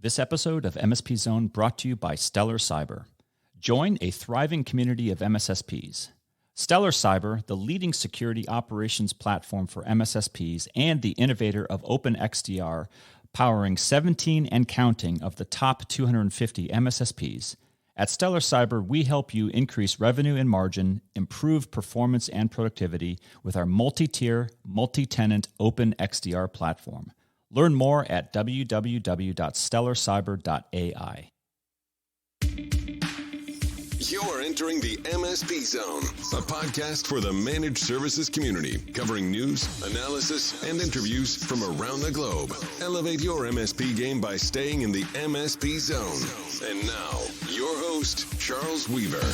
This episode of MSP Zone brought to you by Stellar Cyber. Join a thriving community of MSSPs. Stellar Cyber, the leading security operations platform for MSSPs and the innovator of OpenXDR, powering 17 and counting of the top 250 MSSPs. At Stellar Cyber, we help you increase revenue and margin, improve performance and productivity with our multi-tier, multi-tenant OpenXDR platform. Learn more at www.stellarcyber.ai. You're entering the MSP Zone, a podcast for the managed services community, covering news, analysis, and interviews from around the globe. Elevate your MSP game by staying in the MSP Zone. And now, your host, Charles Weaver.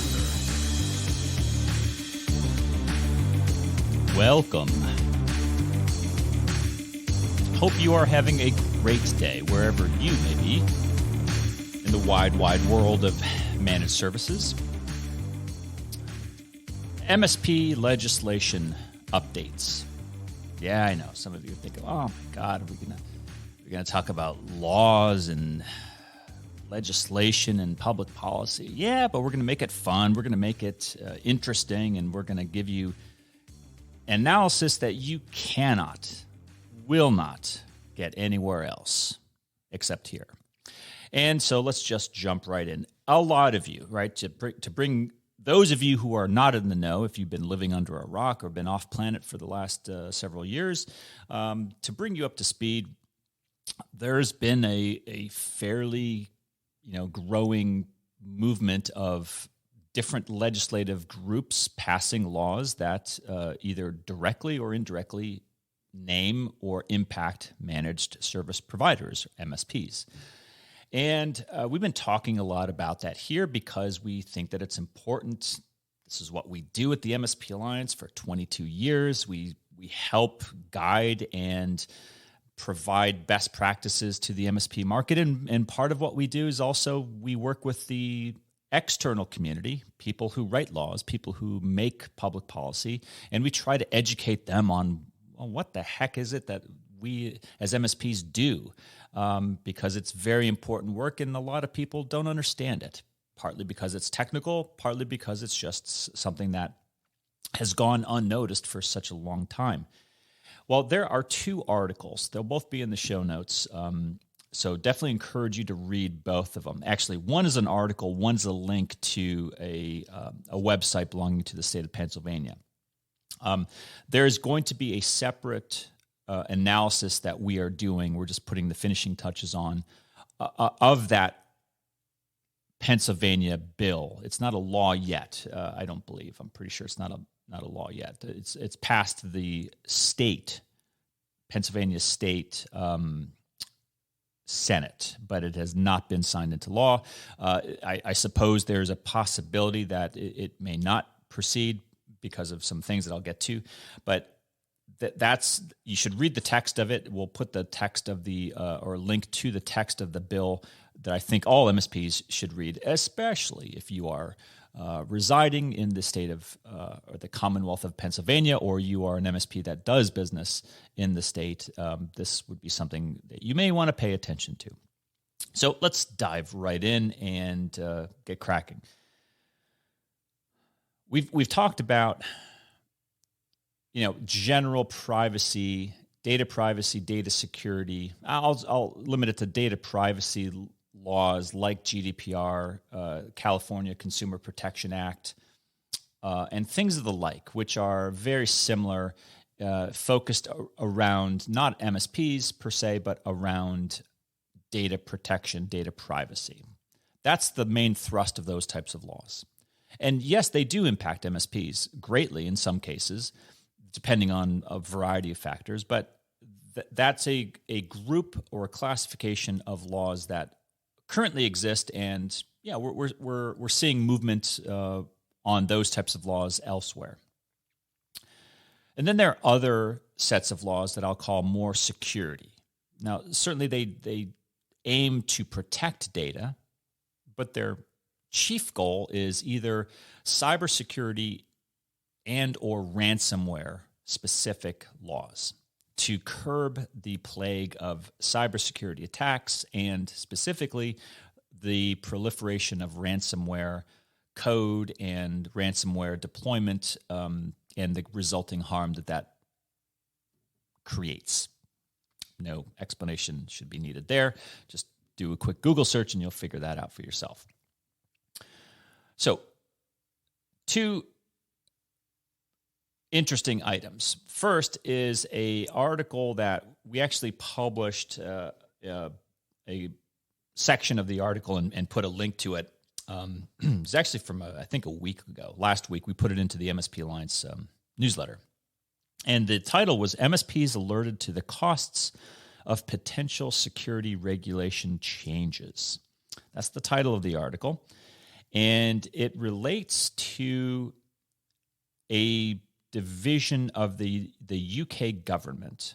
Welcome. Hope you are having a great day wherever you may be in the wide world of managed services. MSP legislation updates. Yeah, I know. Some of you are thinking, "Oh my God, are we gonna talk about laws and legislation and public policy?" Yeah, but we're gonna make it fun. We're gonna make it interesting, and we're gonna give you analysis that you will not get anywhere else except here. And so let's just jump right in. A lot of you, right, to bring those of you who are not in the know, if you've been living under a rock or been off planet for the last several years, to bring you up to speed, there's been a fairly, growing movement of different legislative groups passing laws that either directly or indirectly name or impact managed service providers, MSPs. And we've been talking a lot about that here because we think that it's important. This is what we do at the MSP Alliance for 22 years. We help guide and provide best practices to the MSP market. And part of what we do is also we work with the external community, people who write laws, people who make public policy, and we try to educate them on what the heck is it that we as MSPs do, because it's very important work and a lot of people don't understand it, partly because it's technical, partly because it's just something that has gone unnoticed for such a long time. Well, there are two articles. They'll both be in the show notes, so definitely encourage you to read both of them. Actually, one is an article, one's a link to a website belonging to the state of Pennsylvania. There's going to be a separate analysis that we are doing. We're just putting the finishing touches on of that Pennsylvania bill. It's not a law yet. I don't believe. I'm pretty sure it's not a law yet. It's passed the state, Pennsylvania State Senate, but it has not been signed into law. I suppose there's a possibility that it may not proceed because of some things that I'll get to, but that's you should read the text of it. We'll put the text of the or link to the text of the bill that I think all MSPs should read, especially if you are residing in the state of or the Commonwealth of Pennsylvania, or you are an MSP that does business in the state. This would be something that you may want to pay attention to. So let's dive right in and get cracking. We've talked about, general privacy, data security. I'll limit it to data privacy laws like GDPR, California Consumer Protection Act, and things of the like, which are very similar, focused around not MSPs per se, but around data protection, data privacy. That's the main thrust of those types of laws. And yes, they do impact MSPs greatly in some cases, depending on a variety of factors. But that's a group or a classification of laws that currently exist, and we're seeing movement on those types of laws elsewhere. And then there are other sets of laws that I'll call more security. Now, certainly they aim to protect data, but their chief goal is either cybersecurity and or ransomware specific laws. to curb the plague of cybersecurity attacks and specifically the proliferation of ransomware code and ransomware deployment and the resulting harm that creates. No explanation should be needed there. Just do a quick Google search and you'll figure that out for yourself. So, two interesting items. First is a article that we actually published a section of the article and put a link to it. It's actually from, I think, a week ago. Last week, we put it into the MSP Alliance newsletter. And the title was MSPs Alerted to the Costs of Potential Security Regulation Changes. That's the title of the article. And it relates to a division of the UK government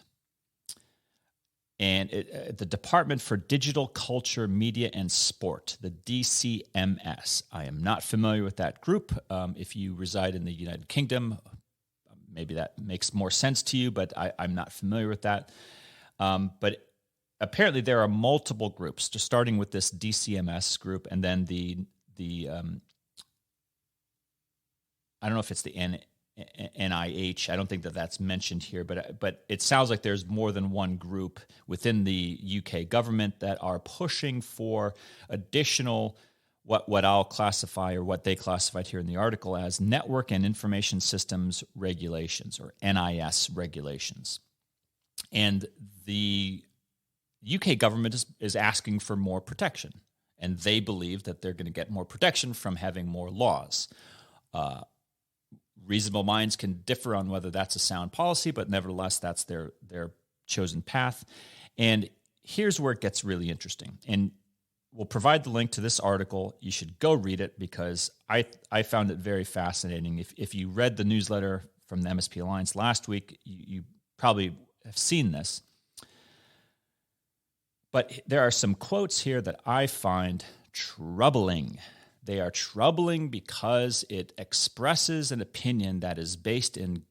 and the Department for Digital Culture, Media, and Sport, the DCMS. I am not familiar with that group. If you reside in the United Kingdom, maybe that makes more sense to you, but I'm not familiar with that. But apparently there are multiple groups, just starting with this DCMS group, and then the I don't know if it's the NIH. I don't think that's mentioned here, but it sounds like there's more than one group within the UK government that are pushing for additional what I'll classify, or what they classified here in the article, as Network and Information Systems Regulations, or NIS regulations. And the UK government is asking for more protection, and they believe that they're going to get more protection from having more laws. Reasonable minds can differ on whether that's a sound policy, but nevertheless, that's their chosen path. And here's where it gets really interesting. And we'll provide the link to this article. You should go read it because I found it very fascinating. If you read the newsletter from the MSP Alliance last week, you probably have seen this. But there are some quotes here that I find troubling. They are troubling because it expresses an opinion that is based in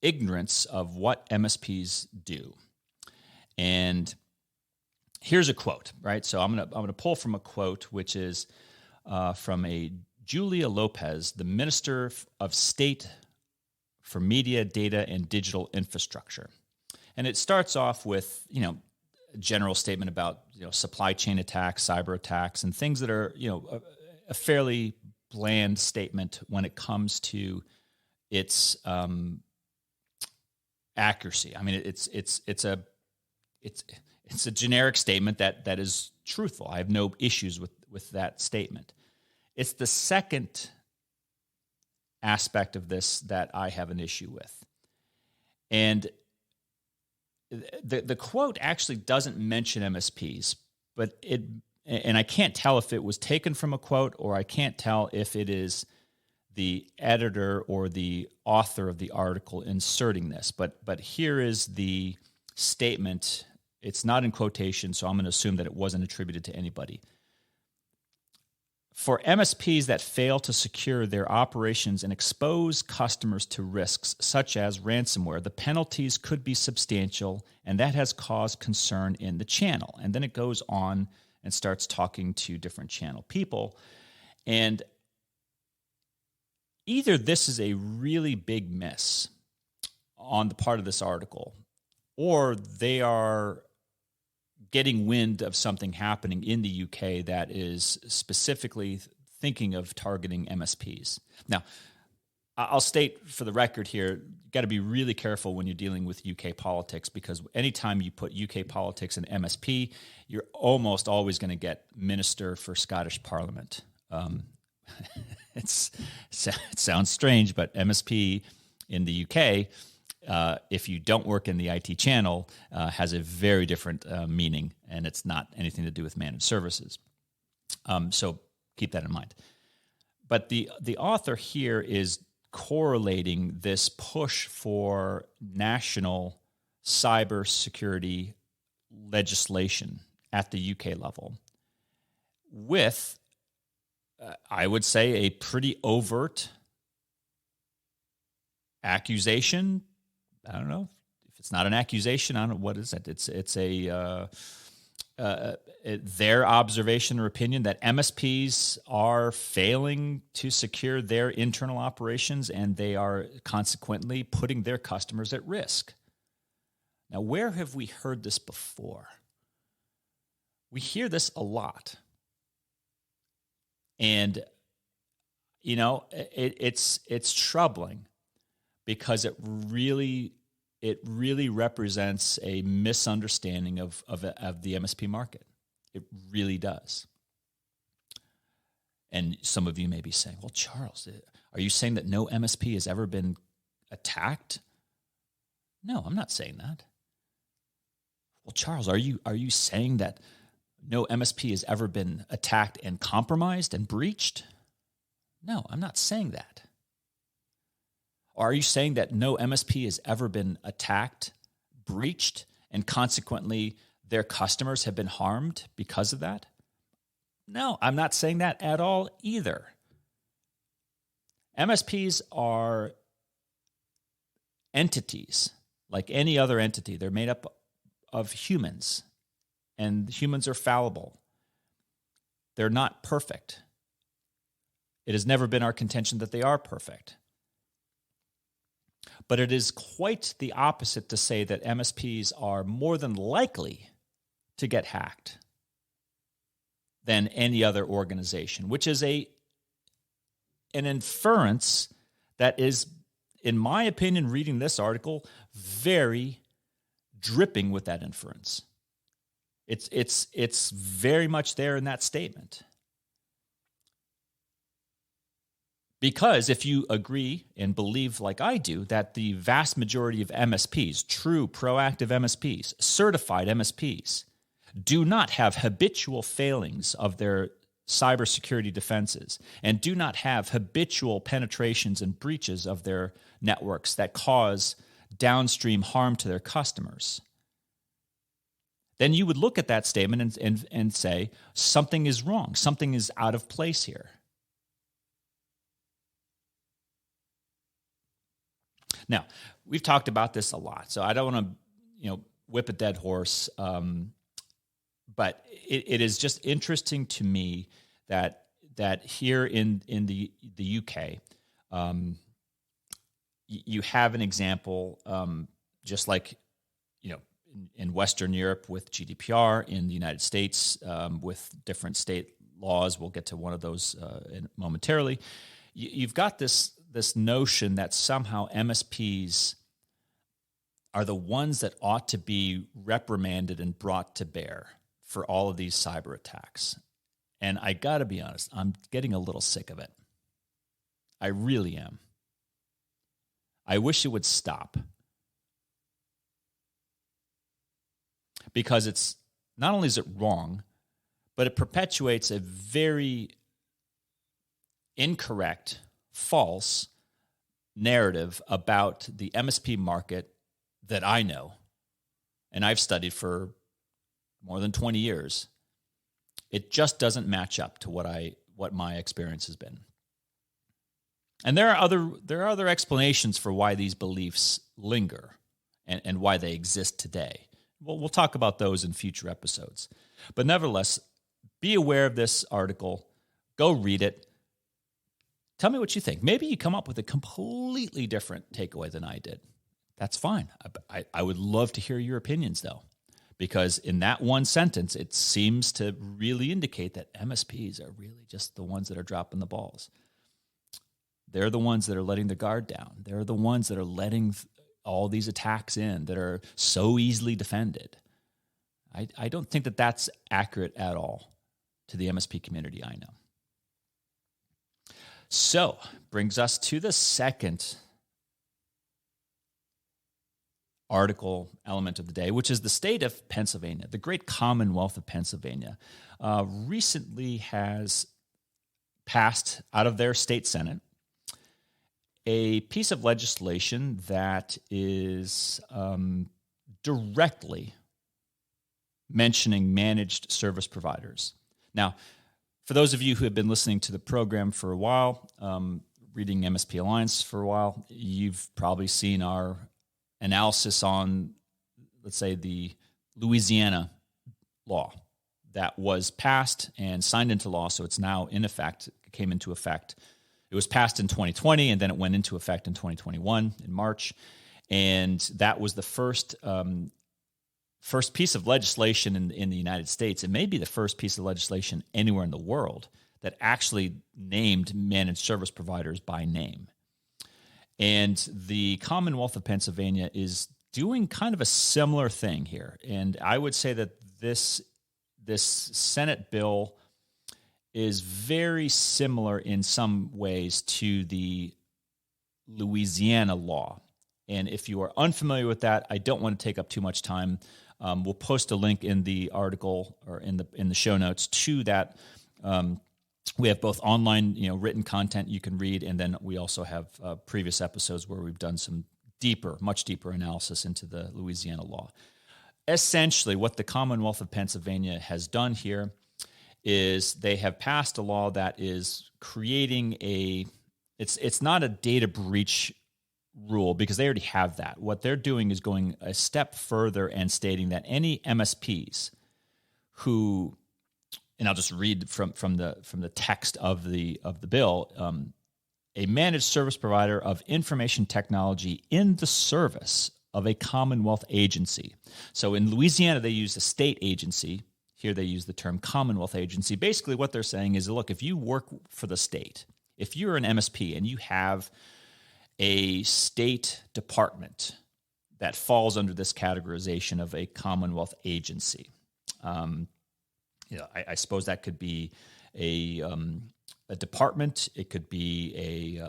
ignorance of what MSPs do. And here's a quote, right? So I'm gonna pull from a quote, which is from a Julia Lopez, the Minister of State for Media, Data, and Digital Infrastructure. And it starts off with, a general statement about, supply chain attacks, cyber attacks, and things that are, a fairly bland statement when it comes to its accuracy. I mean, it's a generic statement that is truthful. I have no issues with that statement. It's the second aspect of this that I have an issue with. And the quote actually doesn't mention MSPs, but and I can't tell if it was taken from a quote, or I can't tell if it is the editor or the author of the article inserting this. But here is the statement. It's not in quotation, so I'm going to assume that it wasn't attributed to anybody. For MSPs that fail to secure their operations and expose customers to risks such as ransomware, the penalties could be substantial, and that has caused concern in the channel. And then it goes on and starts talking to different channel people. And either this is a really big miss on the part of this article, or they are getting wind of something happening in the UK that is specifically thinking of targeting MSPs. Now, I'll state for the record here, you got to be really careful when you're dealing with UK politics, because anytime you put UK politics and MSP, you're almost always going to get Minister for Scottish Parliament. It sounds strange, but MSP in the UK, if you don't work in the IT channel, has a very different meaning, and it's not anything to do with managed services. So keep that in mind. But the author here is correlating this push for national cybersecurity legislation at the UK level with, I would say, a pretty overt accusation. I don't know if It's not an accusation. I don't know what is it. It's their observation or opinion that MSPs are failing to secure their internal operations, and they are consequently putting their customers at risk. Now, where have we heard this before? We hear this a lot. And, it's troubling because it really represents a misunderstanding of the MSP market. It really does. And some of you may be saying, well, Charles, are you saying that no MSP has ever been attacked? No, I'm not saying that. Well, Charles, are you saying that no MSP has ever been attacked and compromised and breached? No, I'm not saying that. Are you saying that no MSP has ever been attacked, breached, and consequently their customers have been harmed because of that? No, I'm not saying that at all either. MSPs are entities like any other entity. They're made up of humans, and humans are fallible. They're not perfect. It has never been our contention that they are perfect. But it is quite the opposite to say that MSPs are more than likely to get hacked than any other organization, which is an inference that is, in my opinion, reading this article, very dripping with that inference. It's very much there in that statement. Because if you agree and believe like I do that the vast majority of MSPs, true proactive MSPs, certified MSPs, do not have habitual failings of their cybersecurity defenses and do not have habitual penetrations and breaches of their networks that cause downstream harm to their customers, then you would look at that statement and say, something is wrong, something is out of place here. Now, we've talked about this a lot, so I don't want to, whip a dead horse, but it is just interesting to me that here in the UK, you have an example, just like in Western Europe with GDPR, in the United States with different state laws. We'll get to one of those momentarily. You've got this notion that somehow MSPs are the ones that ought to be reprimanded and brought to bear for all of these cyber attacks. And I got to be honest, I'm getting a little sick of it. I really am. I wish it would stop. Because it's not only is it wrong, but it perpetuates a very incorrect, false narrative about the MSP market that I know, and I've studied for more than 20 years. It just doesn't match up to what my experience has been. And there are other explanations for why these beliefs linger and why they exist today. We'll talk about those in future episodes. But nevertheless, be aware of this article. Go read it. Tell me what you think. Maybe you come up with a completely different takeaway than I did. That's fine. I would love to hear your opinions, though, because in that one sentence, it seems to really indicate that MSPs are really just the ones that are dropping the balls. They're the ones that are letting the guard down. They're the ones that are letting all these attacks in that are so easily defended. I don't think that that's accurate at all to the MSP community I know. So, brings us to the second article element of the day, which is the state of Pennsylvania. The great Commonwealth of Pennsylvania recently has passed out of their state senate a piece of legislation that is directly mentioning managed service providers. Now, for those of you who have been listening to the program for a while, reading MSP Alliance for a while, you've probably seen our analysis on, let's say, the Louisiana law that was passed and signed into law. So it's now in effect, it came into effect. It was passed in 2020, and then it went into effect in 2021 in March. And that was the first piece of legislation in the United States. It may be the first piece of legislation anywhere in the world that actually named managed service providers by name. And the Commonwealth of Pennsylvania is doing kind of a similar thing here. And I would say that this Senate bill is very similar in some ways to the Louisiana law. And if you are unfamiliar with that, I don't want to take up too much time. We'll post a link in the article or in the show notes to that. We have both online, written content you can read, and then we also have previous episodes where we've done some much deeper analysis into the Louisiana law. Essentially, what the Commonwealth of Pennsylvania has done here is they have passed a law that is creating it's not a data breach rule because they already have that. What they're doing is going a step further and stating that any MSPs who, and I'll just read from the text of the bill, a managed service provider of information technology in the service of a Commonwealth agency. So in Louisiana, they use a state agency. Here they use the term Commonwealth agency. Basically what they're saying is, look, if you work for the state, if you're an MSP and you have a state department that falls under this categorization of a Commonwealth agency, I suppose that could be a department. It could be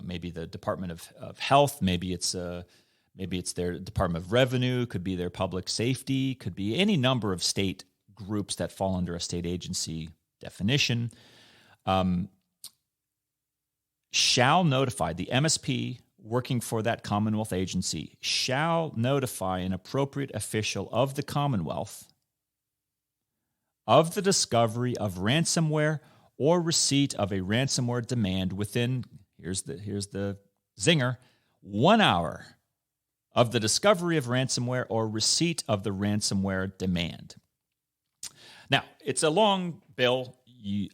maybe the Department of Health. Maybe it's their Department of Revenue. Could be their Public Safety. Could be any number of state groups that fall under a state agency definition. Shall notify the MSP working for that Commonwealth agency shall notify an appropriate official of the Commonwealth of the discovery of ransomware or receipt of a ransomware demand within, here's the zinger, 1 hour of the discovery of ransomware or receipt of the ransomware demand. Now, it's a long bill.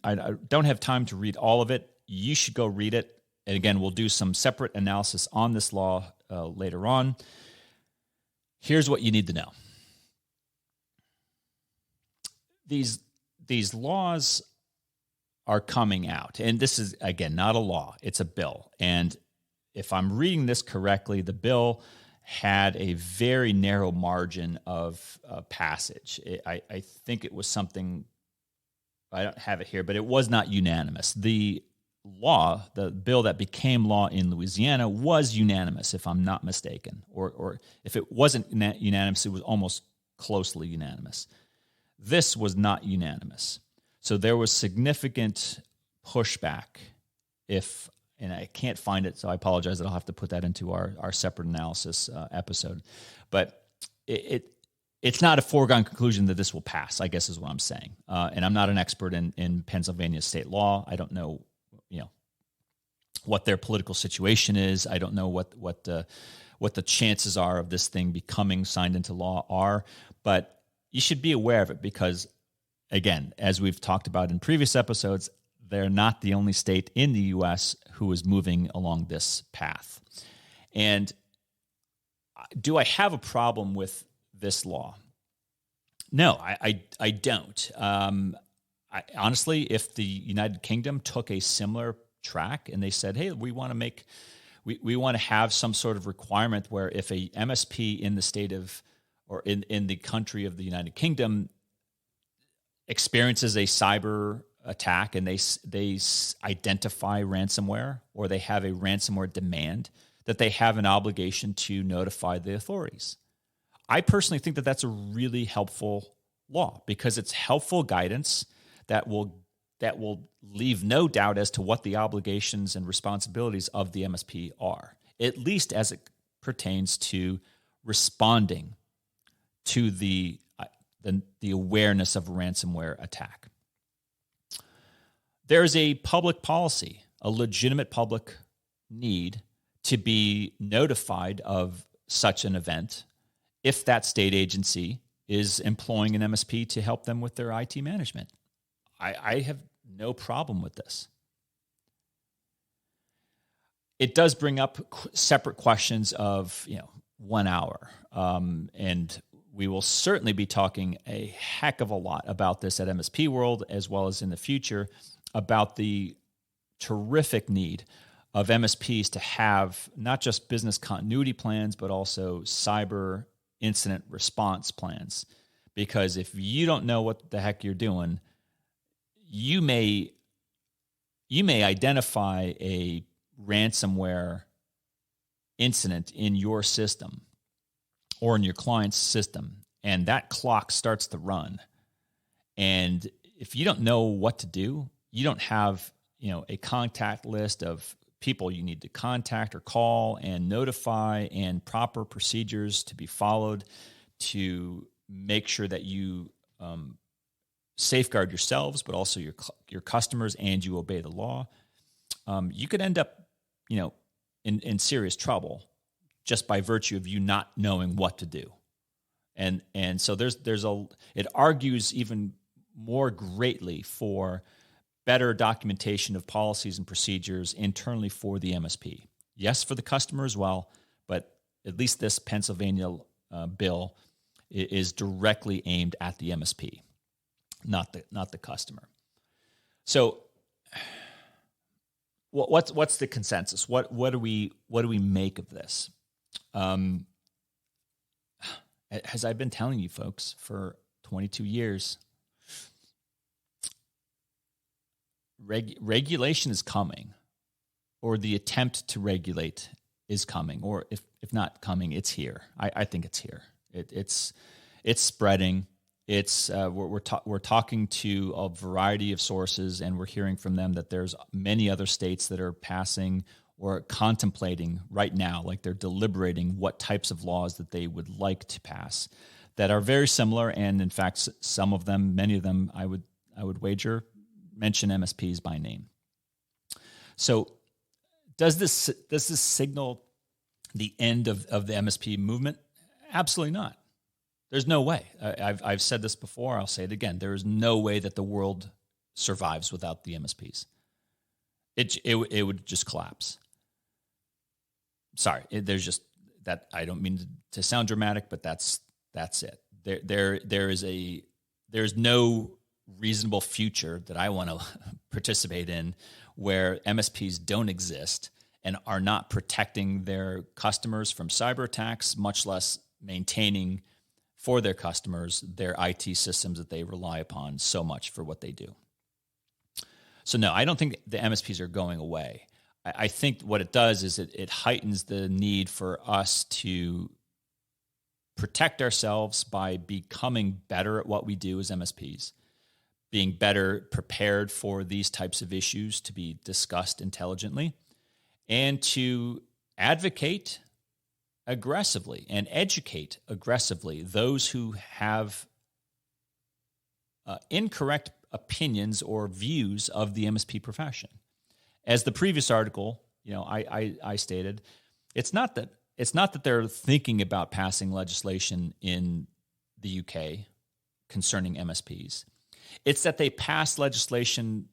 I don't have time to read all of it. You should go read it. And again, we'll do some separate analysis on this law later on. Here's what you need to know. These laws are coming out, and this is, again, not a law. It's a bill. And if I'm reading this correctly, the bill had a very narrow margin of passage. I think it was something, I don't have it here, but it was not unanimous. The bill that became law in Louisiana was unanimous, if I'm not mistaken. Or if it wasn't unanimous, it was almost closely unanimous. This was not unanimous. So there was significant pushback and I can't find it, so I apologize that I'll have to put that into our separate analysis episode. But it's not a foregone conclusion that this will pass, I guess is what I'm saying. And I'm not an expert in Pennsylvania state law. I don't know, what their political situation is. I don't know what the chances are of this thing becoming signed into law are. But you should be aware of it because, again, as we've talked about in previous episodes, they're not the only state in the U.S. who is moving along this path. And do I have a problem with this law? No, I don't. Honestly, if the United Kingdom took a similar track and they said, hey, we want to have some sort of requirement where if a MSP in the state of or in the country of the United Kingdom experiences a cyber attack and they identify ransomware or they have a ransomware demand, that they have an obligation to notify the authorities. I personally think that that's a really helpful law because it's helpful guidance that will leave no doubt as to what the obligations and responsibilities of the MSP are, at least as it pertains to responding to the awareness of a ransomware attack. There's a public policy, a legitimate public need to be notified of such an event if that state agency is employing an MSP to help them with their IT management. I have no problem with this. It does bring up separate questions of 1 hour, and we will certainly be talking a heck of a lot about this at MSP World, as well as in the future, about the terrific need of MSPs to have not just business continuity plans, but also cyber incident response plans. Because if you don't know what the heck you're doing, you may identify a ransomware incident in your system or in your client's system, and that clock starts to run. And if you don't know what to do, you don't have a contact list of people you need to contact or call and notify, and proper procedures to be followed to make sure that you safeguard yourselves, but also your customers, and you obey the law, you could end up in serious trouble just by virtue of you not knowing what to do. And so it argues even more greatly for better documentation of policies and procedures internally for the MSP. Yes, for the customer as well, but at least this Pennsylvania bill is directly aimed at the MSP, not the customer. So what's the consensus? What do we make of this? As I've been telling you folks for 22 years, regulation is coming, or the attempt to regulate is coming, or if not coming, it's here. I think it's here. It's spreading. It's we're talking to a variety of sources, and we're hearing from them that there's many other states that are passing or contemplating right now, like they're deliberating what types of laws that they would like to pass that are very similar. And in fact, some of them, many of them, I would wager, mention MSPs by name. So does this signal the end of the MSP movement? Absolutely not. There's no way. I've said this before. I'll say it again. There is no way that the world survives without the MSPs. It would just collapse. Sorry, there's just that. I don't mean to sound dramatic, but that's it. There's no reasonable future that I want to participate in where MSPs don't exist and are not protecting their customers from cyber attacks, much less maintaining for their customers their IT systems that they rely upon so much for what they do. So no, I don't think the MSPs are going away. I think what it does is it heightens the need for us to protect ourselves by becoming better at what we do as MSPs, being better prepared for these types of issues to be discussed intelligently, and to advocate aggressively and educate aggressively those who have incorrect opinions or views of the MSP profession. As the previous article, I stated, it's not that they're thinking about passing legislation in the UK concerning MSPs. It's that they pass legislation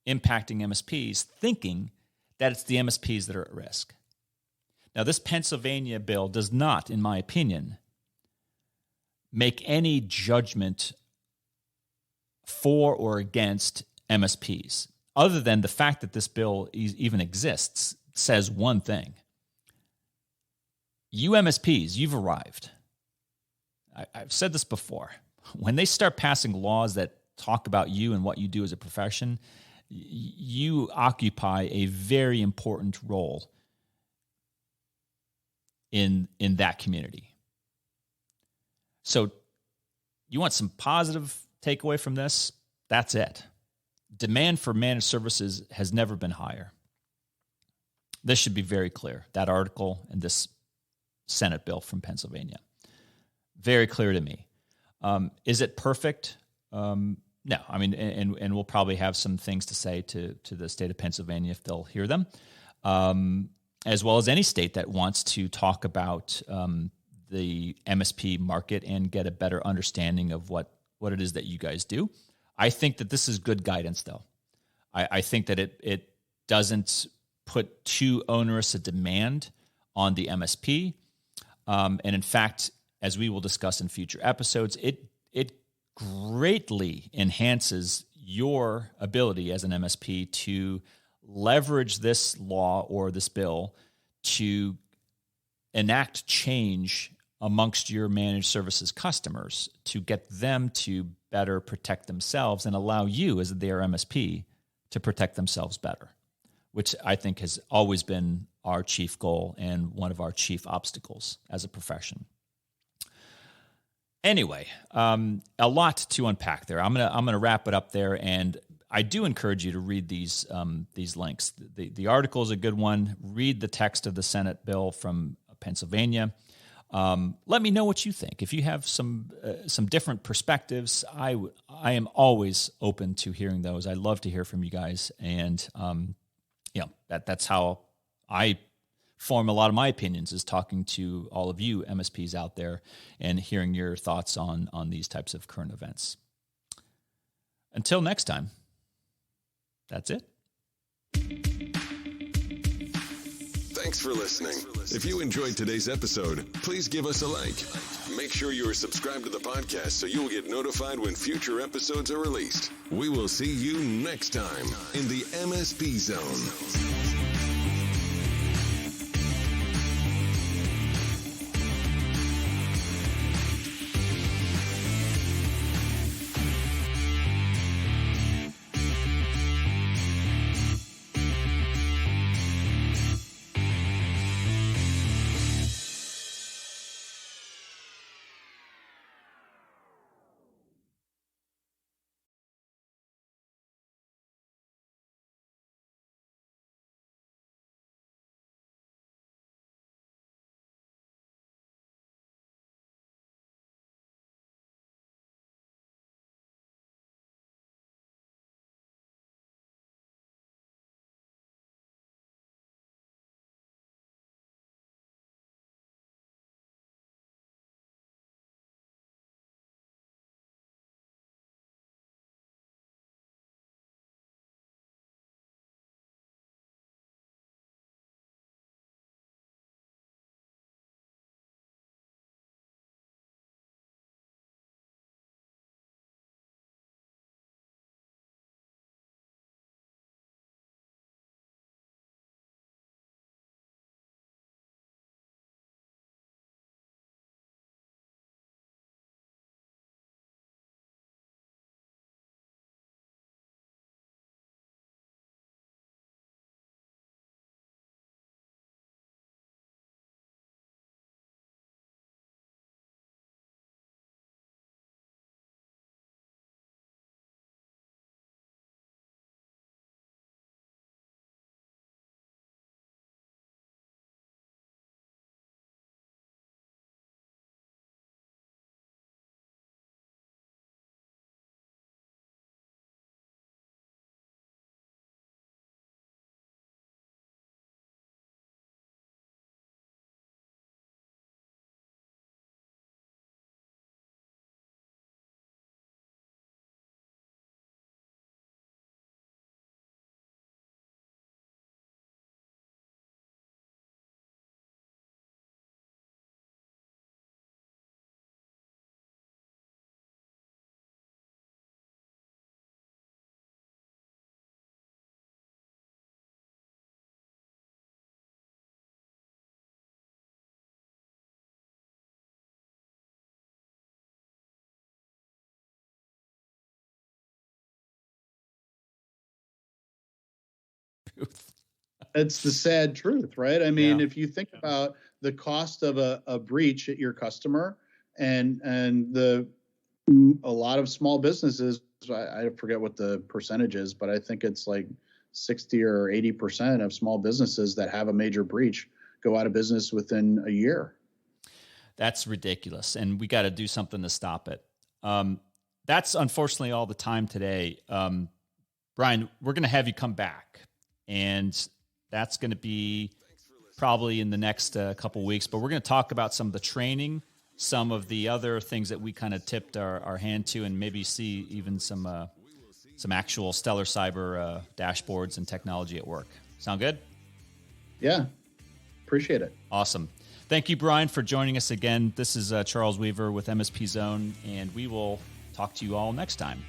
impacting MSPs thinking that it's the MSPs that are at risk. Now, this Pennsylvania bill does not, in my opinion, make any judgment for or against MSPs, other than the fact that this bill even exists says one thing. You MSPs, you've arrived. I've said this before. When they start passing laws that talk about you and what you do as a profession, you occupy a very important role in that community. So you want some positive takeaway from this? That's it. Demand for managed services has never been higher. This should be very clear, that article and this Senate bill from Pennsylvania. Very clear to me. Is it perfect? No. I mean, and we'll probably have some things to say to the state of Pennsylvania if they'll hear them. as well as any state that wants to talk about the MSP market and get a better understanding of what it is that you guys do. I think that this is good guidance, though. I think that it doesn't put too onerous a demand on the MSP. And in fact, as we will discuss in future episodes, it greatly enhances your ability as an MSP to leverage this law or this bill to enact change amongst your managed services customers to get them to better protect themselves and allow you as their MSP to protect themselves better, which I think has always been our chief goal and one of our chief obstacles as a profession. Anyway, a lot to unpack there. I'm gonna wrap it up there, and I do encourage you to read these links. The article is a good one. Read the text of the Senate bill from Pennsylvania. Let me know what you think. If you have some different perspectives, I am always open to hearing those. I love to hear from you guys, and that's how I form a lot of my opinions, is talking to all of you MSPs out there and hearing your thoughts on these types of current events. Until next time, that's it. Thanks for listening. If you enjoyed today's episode, please give us a like. Make sure you are subscribed to the podcast so you will get notified when future episodes are released. We will see you next time in the MSP Zone. It's the sad truth, right? I mean, Yeah. if you think about the cost of a breach at your customer and a lot of small businesses, I forget what the percentage is, but I think it's like 60 or 80% of small businesses that have a major breach go out of business within a year. That's ridiculous, and we got to do something to stop it. That's unfortunately all the time today. Brian, we're going to have you come back, and that's going to be probably in the next couple weeks. But we're going to talk about some of the training, some of the other things that we kind of tipped our hand to, and maybe see even some actual Stellar Cyber dashboards and technology at work. Sound good? Yeah, appreciate it. Awesome. Thank you, Brian, for joining us again. This is Charles Weaver with MSP Zone, and we will talk to you all next time.